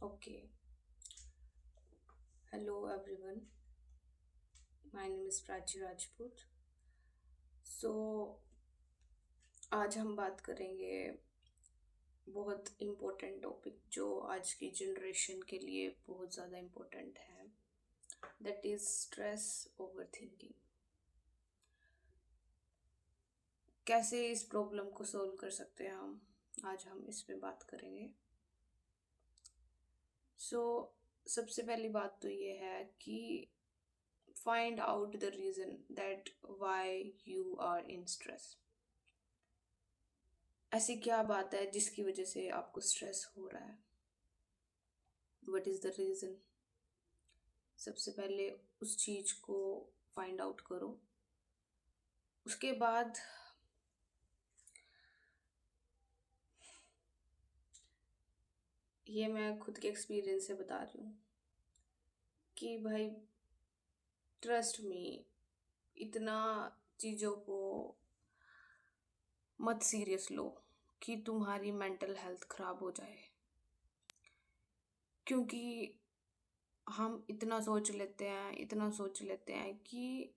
Okay. Hello everyone. My name is Prachi Rajput. So आज हम बात करेंगे बहुत इम्पोर्टेंट टॉपिक जो आज की जनरेशन के लिए बहुत ज़्यादा इम्पोर्टेंट है. That is stress over thinking. कैसे इस प्रॉब्लम को सॉल्व कर सकते हैं हम, आज हम इस पे बात करेंगे. सो सबसे पहली बात तो ये है कि find out the reason that why you are in stress. ऐसी क्या बात है जिसकी वजह से आपको स्ट्रेस हो रहा है. What is the reason. सबसे पहले उस चीज़ को फाइंड आउट करो. उसके बाद ये मैं खुद के एक्सपीरियंस से बता रही हूँ कि भाई ट्रस्ट मी, इतना चीज़ों को मत सीरियस लो कि तुम्हारी मेंटल हेल्थ ख़राब हो जाए. क्योंकि हम इतना सोच लेते हैं कि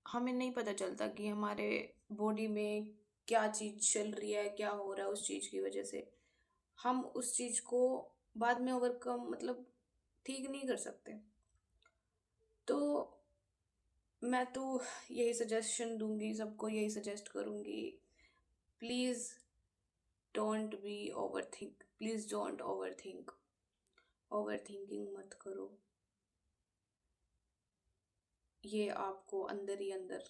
हमें नहीं पता चलता कि हमारे बॉडी में क्या चीज़ चल रही है, क्या हो रहा है उस चीज़ की वजह से. हम उस चीज़ को बाद में ओवरकम मतलब ठीक नहीं कर सकते. तो मैं तो यही सजेशन दूंगी, सबको यही सजेस्ट करूंगी. Please don't be over think. Please don't over think. Over thinking मत करो. ये आपको अंदर ही अंदर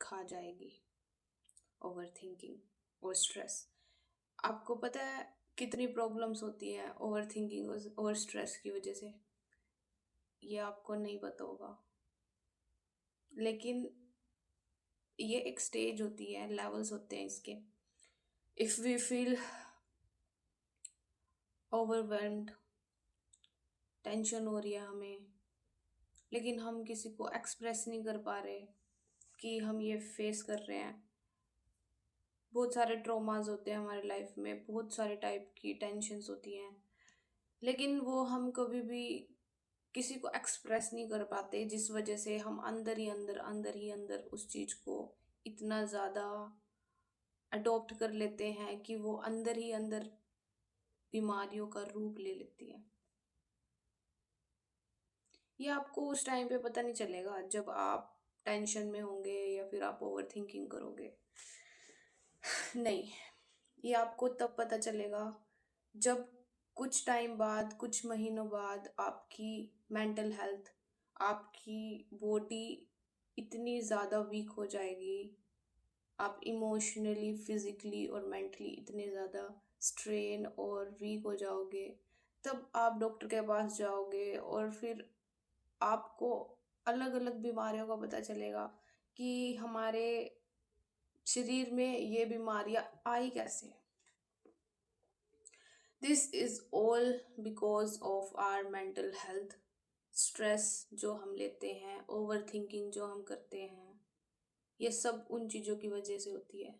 खा जाएगी. ओवर थिंकिंग और स्ट्रेस. आपको पता है कितनी प्रॉब्लम्स होती हैं ओवर थिंकिंग और स्ट्रेस की वजह से. ये आपको नहीं पता होगा, लेकिन ये एक स्टेज होती है, लेवल्स होते हैं इसके. If we feel overwhelmed, tension हो रही है हमें, लेकिन हम किसी को एक्सप्रेस नहीं कर पा रहे कि हम ये फेस कर रहे हैं. बहुत सारे ट्रॉमास होते हैं हमारे लाइफ में, बहुत सारे टाइप की टेंशन्स होती हैं, लेकिन वो हम कभी भी किसी को एक्सप्रेस नहीं कर पाते, जिस वजह से हम अंदर ही अंदर उस चीज़ को इतना ज़्यादा अडॉप्ट कर लेते हैं कि वो अंदर ही अंदर बीमारियों का रूप ले लेती है. ये आपको उस टाइम पे पता नहीं चलेगा जब आप टेंशन में होंगे या फिर आप ओवर थिंकिंग करोगे. नहीं, ये आपको तब पता चलेगा जब कुछ टाइम बाद, कुछ महीनों बाद आपकी मेंटल हेल्थ, आपकी बॉडी इतनी ज़्यादा वीक हो जाएगी. आप इमोशनली, फिजिकली और मेंटली इतने ज़्यादा स्ट्रेन और वीक हो जाओगे. तब आप डॉक्टर के पास जाओगे और फिर आपको अलग अलग बीमारियों का पता चलेगा कि हमारे शरीर में ये बीमारियां आई कैसे. This is all because of our mental health. Stress जो हम लेते हैं, ओवर थिंकिंग जो हम करते हैं, ये सब उन चीज़ों की वजह से होती है.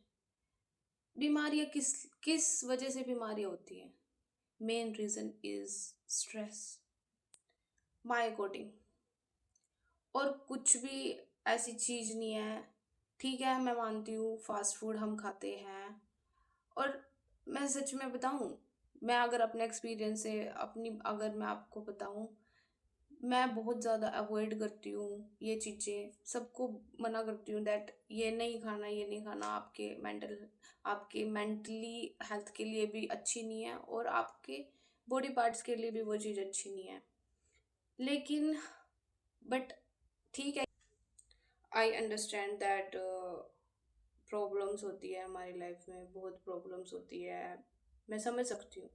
बीमारियां किस किस वजह से बीमारियां होती हैं. Main reason is stress, my according. और कुछ भी ऐसी चीज़ नहीं है. ठीक है, मैं मानती हूँ फास्ट फूड हम खाते हैं, और मैं सच में बताऊँ, मैं अगर अपने एक्सपीरियंस से अपनी अगर मैं आपको बताऊँ, मैं बहुत ज़्यादा अवॉइड करती हूँ ये चीज़ें. सबको मना करती हूँ दैट ये नहीं खाना, ये नहीं खाना. आपके मेंटली हेल्थ के लिए भी अच्छी नहीं है और आपके बॉडी पार्ट्स के लिए भी वो चीज़ अच्छी नहीं है. लेकिन बट ठीक है, आई अंडरस्टैंड दैट प्रॉब्लम्स होती है हमारी लाइफ में, बहुत प्रॉब्लम्स होती है. मैं समझ सकती हूँ,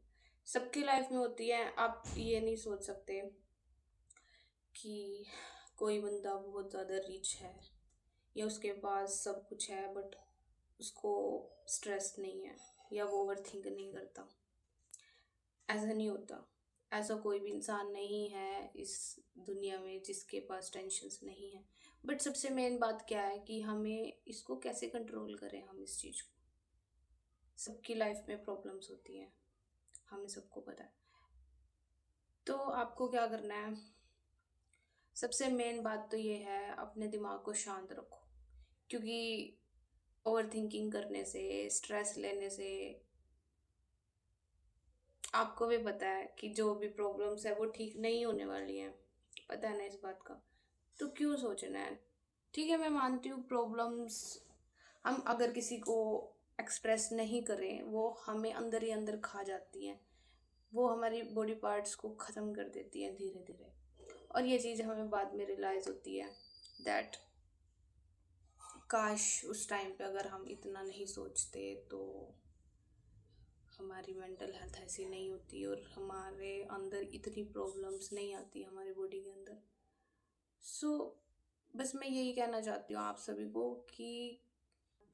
सबकी लाइफ में होती है. आप ये नहीं सोच सकते कि कोई बंदा बहुत ज़्यादा रिच है या उसके पास सब कुछ है बट उसको स्ट्रेस नहीं है या वो ओवर थिंक नहीं करता. ऐसा नहीं होता. ऐसा कोई भी इंसान नहीं है इस दुनिया में जिसके पास टेंशन्स नहीं है. बट सबसे मेन बात क्या है कि हमें इसको कैसे कंट्रोल करें. हम इस चीज़ को, सबकी लाइफ में प्रॉब्लम्स होती हैं, हमें सबको पता है. तो आपको क्या करना है? सबसे मेन बात तो ये है, अपने दिमाग को शांत रखो। क्योंकि ओवर थिंकिंग करने से, स्ट्रेस लेने से, आपको भी पता है कि जो भी प्रॉब्लम्स है वो ठीक नहीं होने वाली हैं। पता है ना इस बात का। तो क्यों सोचना है? ठीक है, मैं मानती हूँ प्रॉब्लम्स हम अगर किसी को एक्सप्रेस नहीं करें, वो हमें अंदर ही अंदर खा जाती हैं। वो हमारी बॉडी पार्ट्स को ख़त्म कर देती हैं धीरे धीरे। और ये चीज़ हमें बाद में रियलाइज़ होती है दैट काश उस टाइम पे अगर हम इतना नहीं सोचते तो हमारी मेंटल हेल्थ ऐसी नहीं होती और हमारे अंदर इतनी प्रॉब्लम्स नहीं आती हमारी बॉडी के अंदर। सो बस मैं यही कहना चाहती हूँ आप सभी को कि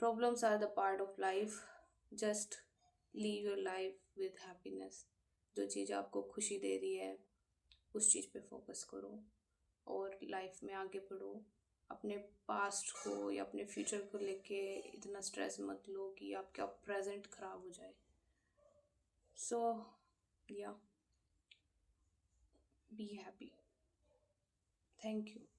problems are the part of life. Just live your life with happiness. जो चीज़ आपको खुशी दे रही है उस चीज़ पे फोकस करो और लाइफ में आगे बढ़ो। अपने पास्ट को या अपने फ्यूचर को लेके इतना स्ट्रेस मत लो कि आपका प्रेजेंट खराब हो जाए। सो या बी हैप्पी। Thank you.